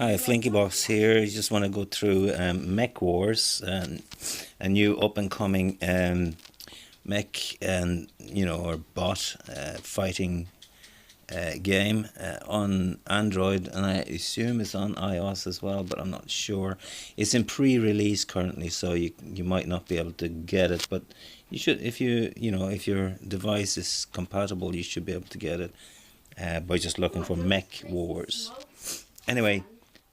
Hi, FlinkyBoss here. I just want to go through Mech Wars, a new up-and-coming mech and or bot fighting game on Android, and I assume it's on iOS as well, but I'm not sure. It's in pre-release currently, so you might not be able to get it, but you should if if your device is compatible, you should be able to get it by just looking for Mech Wars. Anyway,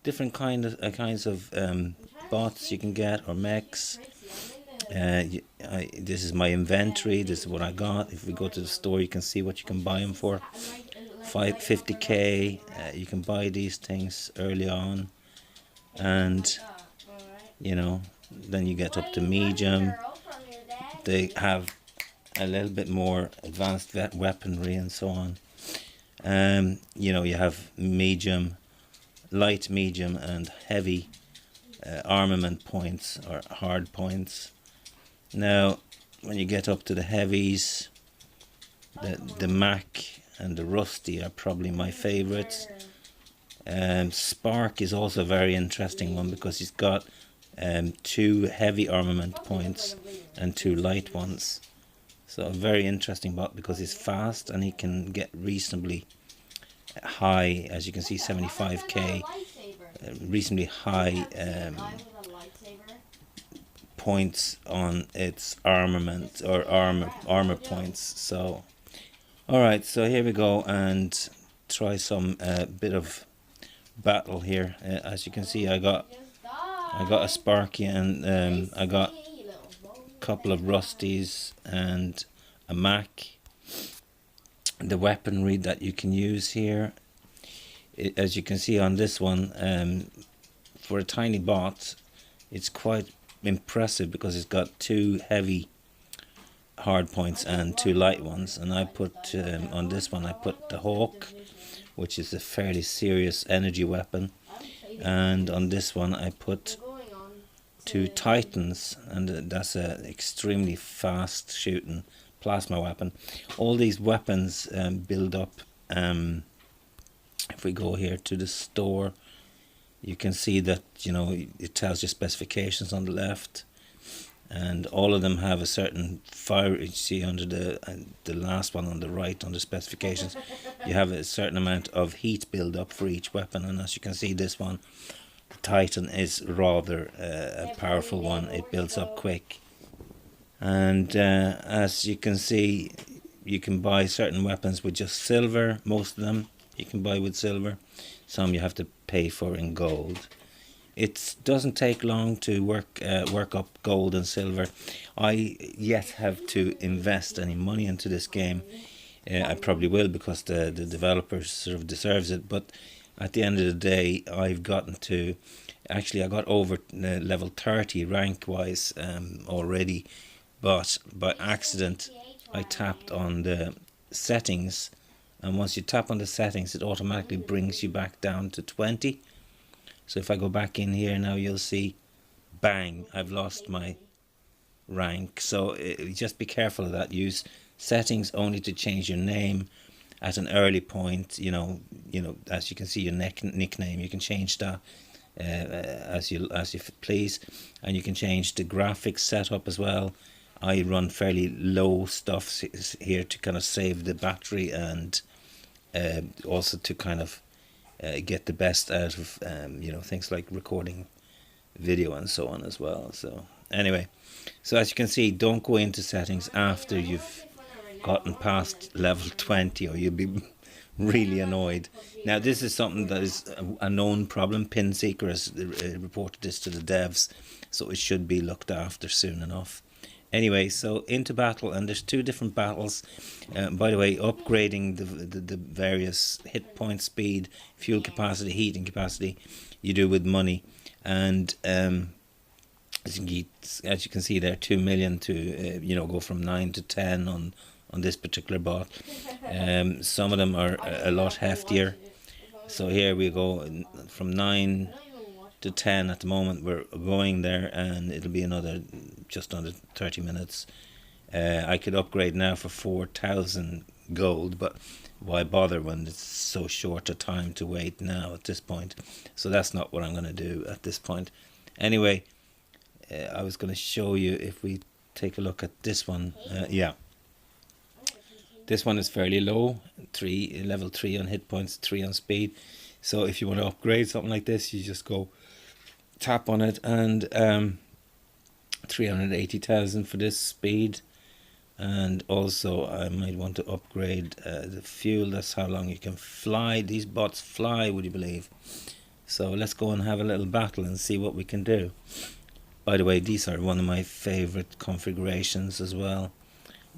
different kinds of bots you can get, or mechs. This is my inventory. This is what I got. If we go to the store, you can see what you can buy them for. 50k. You can buy these things early on, and then you get up to medium. They have a little bit more advanced weaponry and so on. You have medium, light, medium, and heavy armament points, or hard points. Now, when you get up to the heavies, the Mac and the Rusty are probably my favorites. Spark is also a very interesting one because he's got 2 heavy armament points and 2 light ones. So a very interesting bot because he's fast and he can get reasonably high, as you can see, 75k, reasonably high points on its armament or armor points. So alright, so here we go and try some bit of battle here. As you can see, I got a Sparky, and I got a couple of Rusties and a Mac. The weaponry that you can use here, as you can see on this one, for a tiny bot, it's quite impressive because it's got 2 heavy hard points and 2 light ones. And I put on this one, I put the Hawk, which is a fairly serious energy weapon, and on this one I put 2 Titans, and that's a extremely fast shooting plasma weapon. All these weapons build up. If we go here to the store, you can see that it tells you specifications on the left, and all of them have a certain fire. You see under the last one on the right, under specifications, you have a certain amount of heat build up for each weapon, and as you can see, this one, the Titan, is rather a powerful one. It builds up quick. And as you can see, you can buy certain weapons with just silver. Most of them you can buy with silver. Some you have to pay for in gold. It doesn't take long to work up gold and silver. I yet have to invest any money into this game. I probably will, because the developer sort of deserves it. But at the end of the day, I've gotten to... Actually, I got over level 30 rank-wise already. But by accident, I tapped on the settings, and once you tap on the settings, it automatically brings you back down to 20. So if I go back in here now, you'll see, bang, I've lost my rank. So just be careful of that. Use settings only to change your name at an early point. As you can see, your nickname, you can change that as you please, and you can change the graphics setup as well. I run fairly low stuff here to kind of save the battery, and also to kind of get the best out of things like recording video and so on as well. So anyway, so as you can see, don't go into settings after you've gotten past level 20, or you'll be really annoyed. Now, this is something that is a known problem. PinSeeker has reported this to the devs, so it should be looked after soon enough. Anyway, so into battle, and there's 2 different battles. By the way, upgrading the various hit point, speed, fuel capacity, heating capacity, you do with money. And as you can see there, 2 million to go from 9 to 10 on this particular bot. Some of them are a lot heftier. So here we go from 9 to 10 at the moment. We're going there, and it'll be just under 30 minutes. I could upgrade now for 4,000 gold, but why bother when it's so short a time to wait now at this point? So that's not what I'm going to do at this point. Anyway, I was going to show you, if we take a look at this one. Yeah, this one is fairly low, level 3 on hit points, 3 on speed. So if you want to upgrade something like this, you just go tap on it, and 380,000 for this speed. And also I might want to upgrade the fuel. That's how long you can fly. These bots fly, would you believe? So let's go and have a little battle and see what we can do. By the way, these are one of my favorite configurations as well,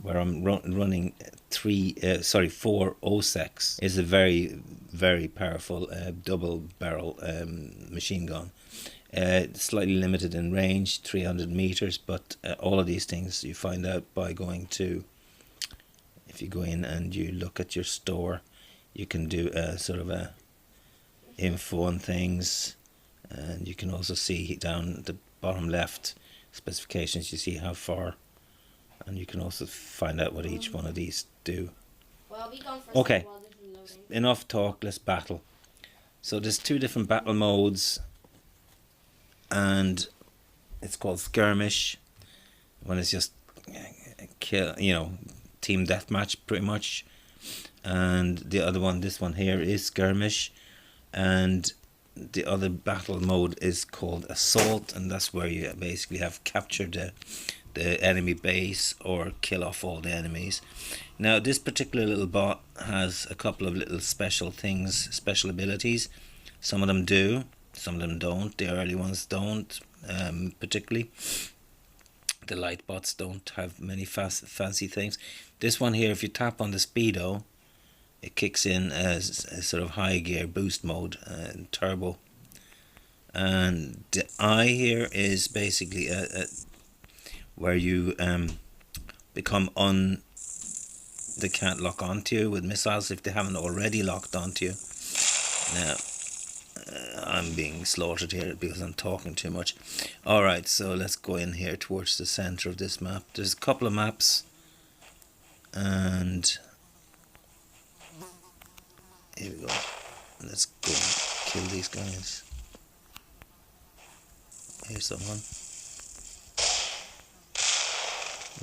where I'm running 4 OSECs. It's a very, very powerful double barrel machine gun. Slightly limited in range, 300 meters, but all of these things you find out by going to, if you go in and you look at your store, you can do sort of a info on things, and you can also see down the bottom left specifications. You see how far, and you can also find out what each one of these do. Okay, enough talk, let's battle. So there's 2 different battle modes, and it's called skirmish, when it's just kill, team deathmatch pretty much. And the other one, this one here, is skirmish, and the other battle mode is called assault, and that's where you basically have captured the enemy base or kill off all the enemies. Now this particular little bot has a couple of little special things, special abilities. Some of them do, some of them don't. The early ones don't, particularly. The light bots don't have many fancy things. This one here, if you tap on the speedo, it kicks in as a sort of high gear boost mode, turbo. And the eye here is basically where you become they can't lock onto you with missiles if they haven't already locked onto you. Now I'm being slaughtered here because I'm talking too much. Alright, so let's go in here towards the center of this map. There's a couple of maps, and here we go. Let's go and kill these guys. Here's someone.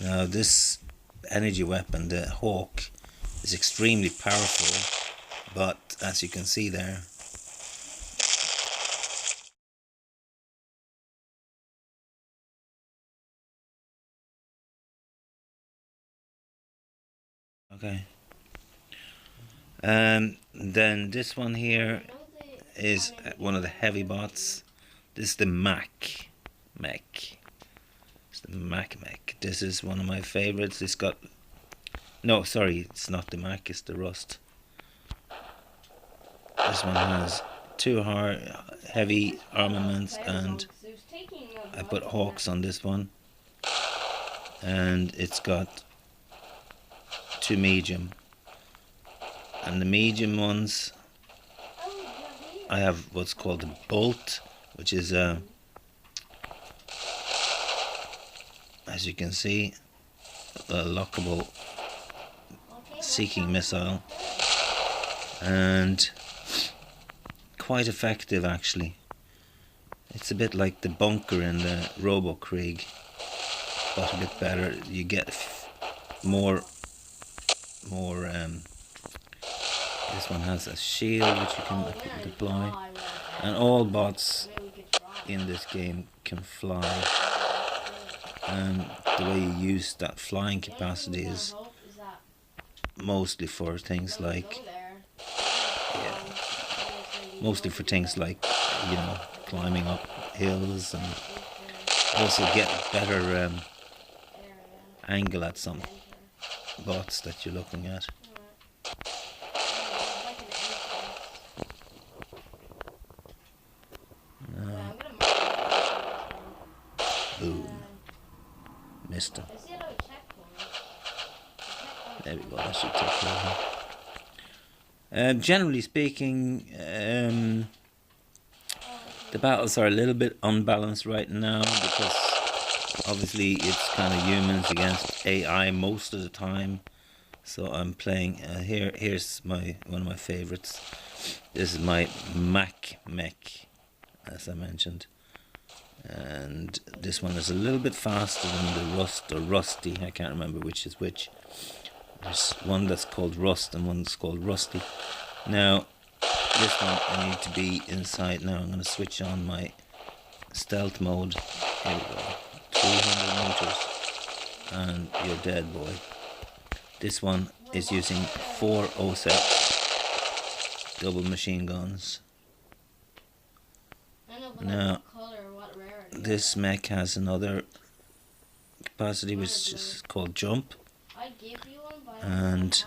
Now this energy weapon, the Hawk, is extremely powerful, but as you can see there, okay. Then this one here is one of the heavy bots. This is the Mech. It's the Mech. This is one of my favorites. It's got, no, sorry, it's not the Mech, it's the Rust. This one has 2 heavy armaments, and I put Hawks on this one, and it's got 2 medium. And the medium ones, I have what's called a bolt, which is as you can see, a lockable seeking missile, and quite effective actually. It's a bit like the bunker in the Robo Krieg, but a bit better. You get more. This one has a shield which you can deploy, and all bots in this game can fly, and the way you use that flying capacity is mostly for things like climbing up hills, and also get better angle at some bots that you're looking at. Boom. Missed him. There we go, that should take care of him. Generally speaking, the battles are a little bit unbalanced right now, because obviously it's kind of humans against AI most of the time, So I'm playing here's one of my favorites. This is my Mech, as I mentioned, and this one is a little bit faster than the Rust or Rusty. I can't remember which is which. There's one that's called Rust and one that's called Rusty. Now this one I need to be inside. Now I'm going to switch on my stealth mode. Here we go. 300 meters and you're dead, boy. This one is using 4 OSEC double machine guns. Now this mech has another capacity which is called jump, and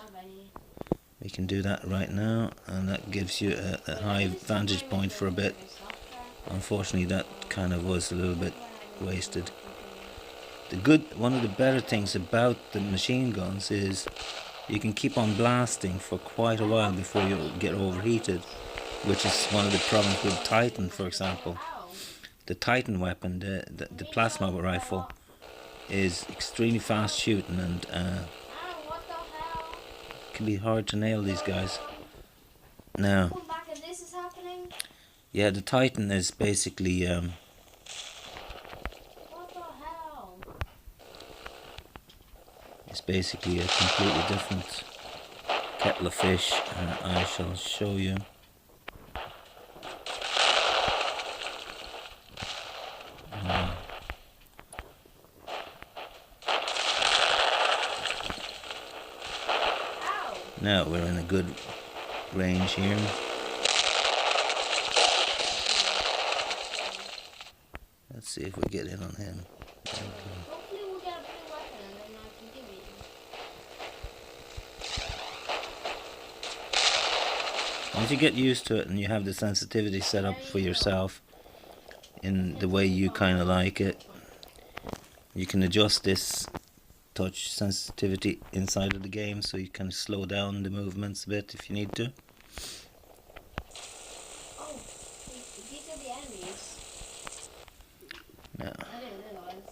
we can do that right now, and that gives you a high vantage point for a bit. Unfortunately that kind of was a little bit wasted. One of the better things about the machine guns is you can keep on blasting for quite a while before you get overheated, which is one of the problems with Titan, for example. The Titan weapon, the plasma rifle, is extremely fast shooting, and it can be hard to nail these guys. Now, yeah, the Titan is basically it's basically a completely different kettle of fish, and I shall show you. Now we're in a good range here. Let's see if we get in on him. Hopefully we'll get a blue weapon and then I can give it. Once you get used to it and you have the sensitivity set up for yourself in the way you kind of like it, you can adjust this touch sensitivity inside of the game, so you can slow down the movements a bit if you need to. Oh, these are the enemies. Yeah. I didn't realize.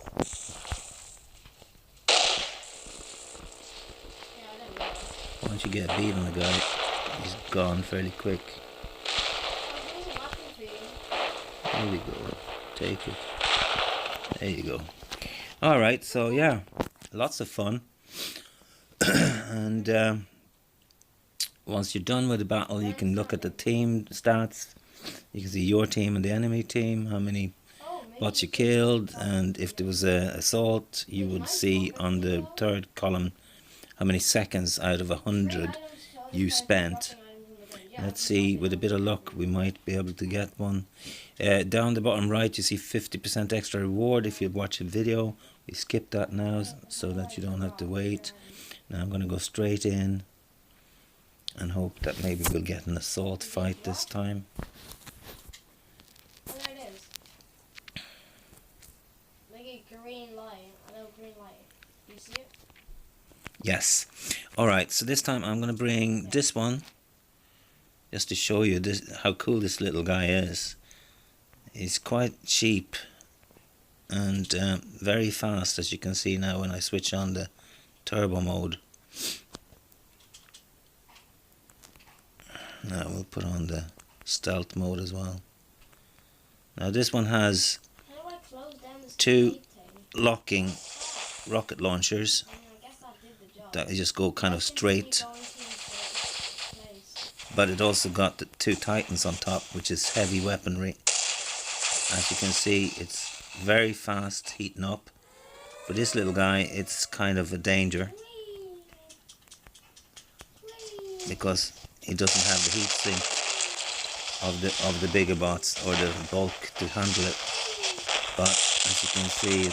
Yeah, I didn't realize. Once you get a beat on the guy, he's gone fairly quick. There's a weapon for you. There we go. Take it. There you go. Alright, so yeah, lots of fun. And once you're done with the battle, you can look at the team stats. You can see your team and the enemy team, how many bots you killed, and if there was an assault, you would see on the third column how many seconds out of 100 you spent. Let's see, with a bit of luck we might be able to get one. Down the bottom right you see 50% extra reward if you watch a video. We skip that now so that you don't have to wait. Now I'm going to go straight in and hope that maybe we'll get an assault fight this time. Oh, there it is. Like a green light. A little green light. You see it? Yes. Alright, so this time I'm going to bring this one just to show you how cool this little guy is. He's quite cheap and very fast, as you can see now when I switch on the turbo mode. Now we'll put on the stealth mode as well. Now this one has 2 locking rocket launchers that just go kind of straight, but it also got the 2 Titans on top, which is heavy weaponry. As you can see, it's very fast heating up. For this little guy, it's kind of a danger because he doesn't have the heat sink of the bigger bots or the bulk to handle it. But as you can see,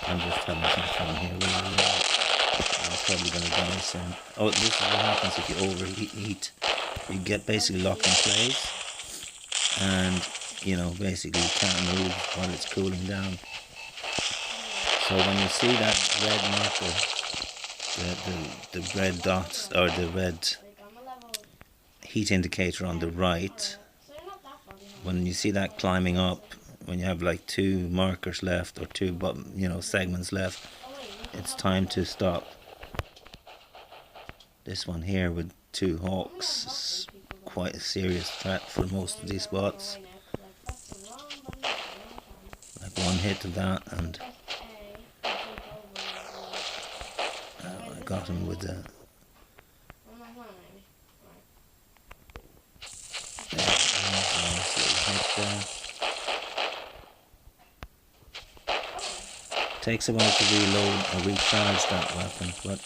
I'm just having some fun here. Really. I'm probably going to die soon. Oh, this is what happens if you overheat. You get basically locked in place, and you know, basically you can't move while it's cooling down. So when you see that red marker, the red dots, or the red heat indicator on the right, when you see that climbing up, when you have like 2 markers left or 2 segments left, it's time to stop. This one here with 2 hawks is quite a serious threat for most of these bots. Like one hit of that and I got him with the... Takes a while to reload or recharge that weapon, but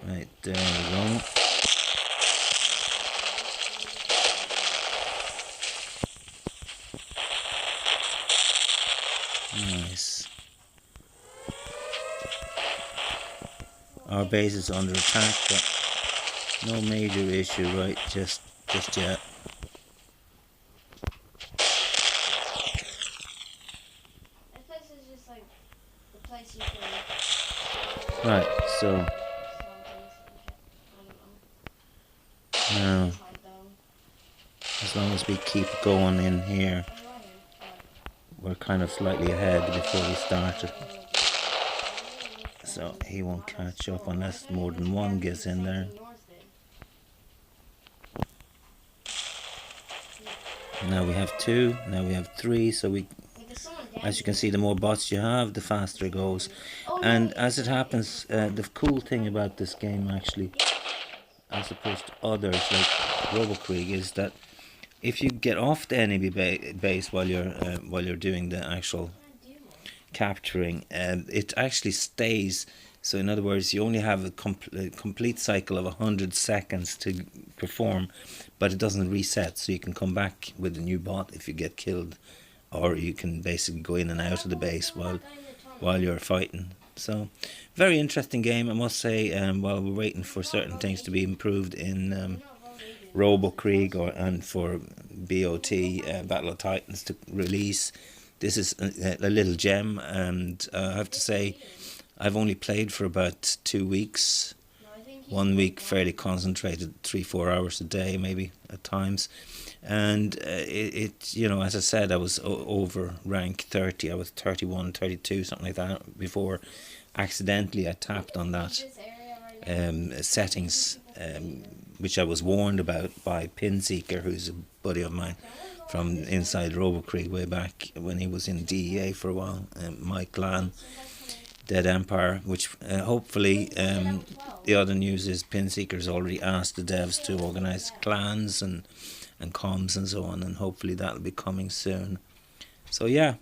right, there we go. Nice. Our base is under attack, but no major issue, right? Just yet. This place is just like the place you can. Right, so now, as long as we keep going in here, we're kind of slightly ahead before we started. So he won't catch up unless more than one gets in there. Now we have 2, now we have 3, so we, as you can see, the more bots you have, the faster it goes. And as it happens, the cool thing about this game actually, as opposed to others like RoboKrieg, is that if you get off the enemy base while you're doing the actual capturing, it actually stays. So in other words, you only have a complete cycle of 100 seconds to perform, but it doesn't reset, so you can come back with a new bot if you get killed, or you can basically go in and out of the base while you're fighting. So very interesting game, I must say. While we're waiting for certain things to be improved in RoboKrieg and for BOT, Battle of Titans, to release, this is a little gem. And I have to say, I've only played for about 2 weeks. 1 week fairly concentrated, 3-4 hours a day maybe at times, and it you know, as I said, I was over rank 30. I was 31, 32, something like that, before accidentally I tapped on that settings, which I was warned about by Pinseeker, who's a buddy of mine from inside RoboKrieg way back when he was in DEA for a while, my clan Dead Empire, which hopefully, the other news is Pinseeker's already asked the devs to organise clans and comms and so on, and hopefully that'll be coming soon. So yeah,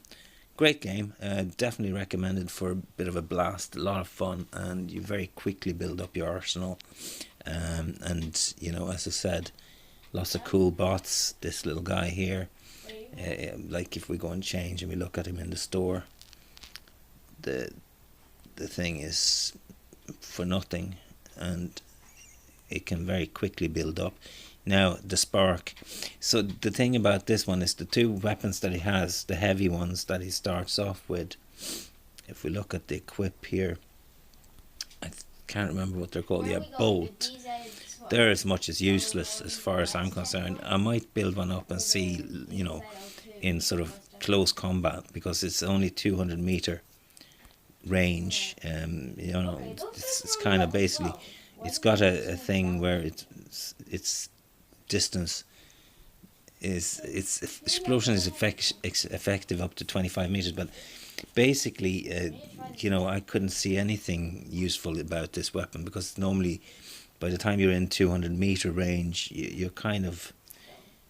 great game, definitely recommended for a bit of a blast, a lot of fun, and you very quickly build up your arsenal, and you know, as I said, lots of cool bots. This little guy here, like if we go and change and we look at him in the store, the thing is for nothing, and it can very quickly build up. Now the spark, so the thing about this one is the 2 weapons that he has, the heavy ones that he starts off with, if we look at the equip here, I can't remember what they're called. Yeah, bolt. They're as much as useless as far as I'm concerned. I might build one up and see, you know, in sort of close combat, because it's only 200 meter range. You know, it's kind of basically, it's got a thing where its distance is, its explosion is effective up to 25 meters, but basically, you know, I couldn't see anything useful about this weapon, because normally by the time you're in 200 meter range, you're kind of,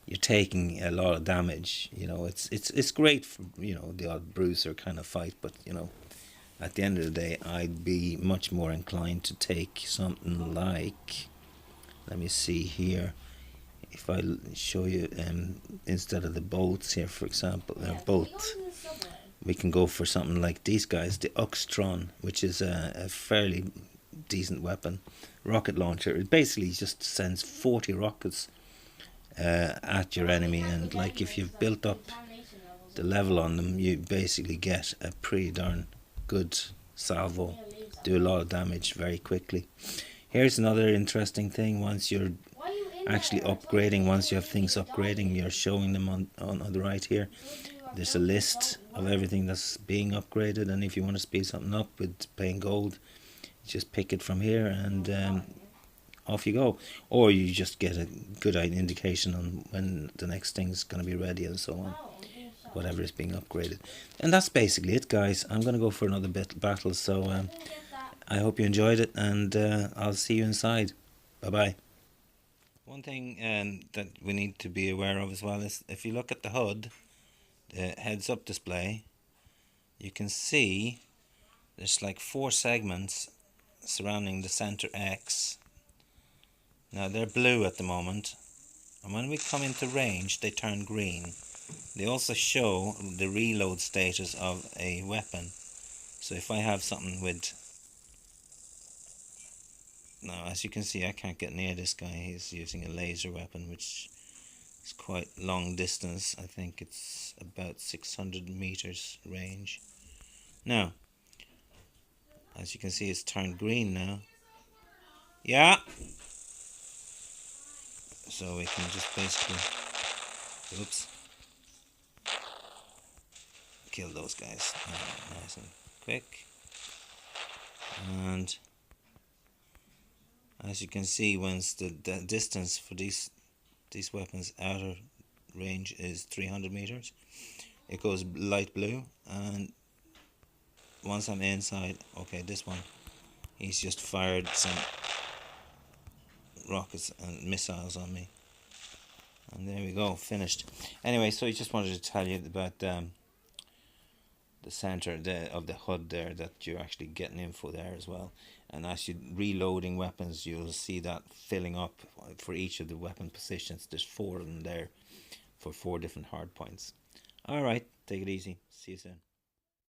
you're taking a lot of damage. You know, it's great for, you know, the odd bruiser kind of fight, but you know, at the end of the day, I'd be much more inclined to take something like, let me see here, if I show you, instead of the bolts here, for example, they're both, we can go for something like these guys, the Uxtron, which is a fairly decent weapon, rocket launcher. It basically just sends 40 rockets at your enemy, and like if you've built up the level on them, you basically get a pretty darn good salvo, do a lot of damage very quickly. Here's another interesting thing. Once you're actually upgrading. Once you have things upgrading, you're showing them on the right here. There's a list of everything that's being upgraded, and if you want to speed something up with paying gold, just pick it from here and off you go. Or you just get a good indication on when the next thing's going to be ready and so on, whatever is being upgraded. And that's basically it, guys. I'm going to go for another battle, so I hope you enjoyed it, and I'll see you inside. Bye bye. One thing that we need to be aware of as well is if you look at the HUD, the heads up display, you can see there's like 4 segments surrounding the center X. Now they're blue at the moment, and when we come into range they turn green. They also show the reload status of a weapon. So if I have something with... Now as you can see, I can't get near this guy. He's using a laser weapon which is quite long distance. I think it's about 600 meters range. Now as you can see, it's turned green now. Yeah! So we can just basically, oops, kill those guys nice and quick. And as you can see, once the distance for these weapons outer range is 300 meters, it goes light blue. And once I'm inside, okay, this one, he's just fired some rockets and missiles on me, and there we go, finished. Anyway, so I just wanted to tell you about the center of the HUD there, that you're actually getting info there as well. And as you're reloading weapons, you'll see that filling up for each of the weapon positions. There's 4 of them there for 4 different hard points. Alright, take it easy. See you soon.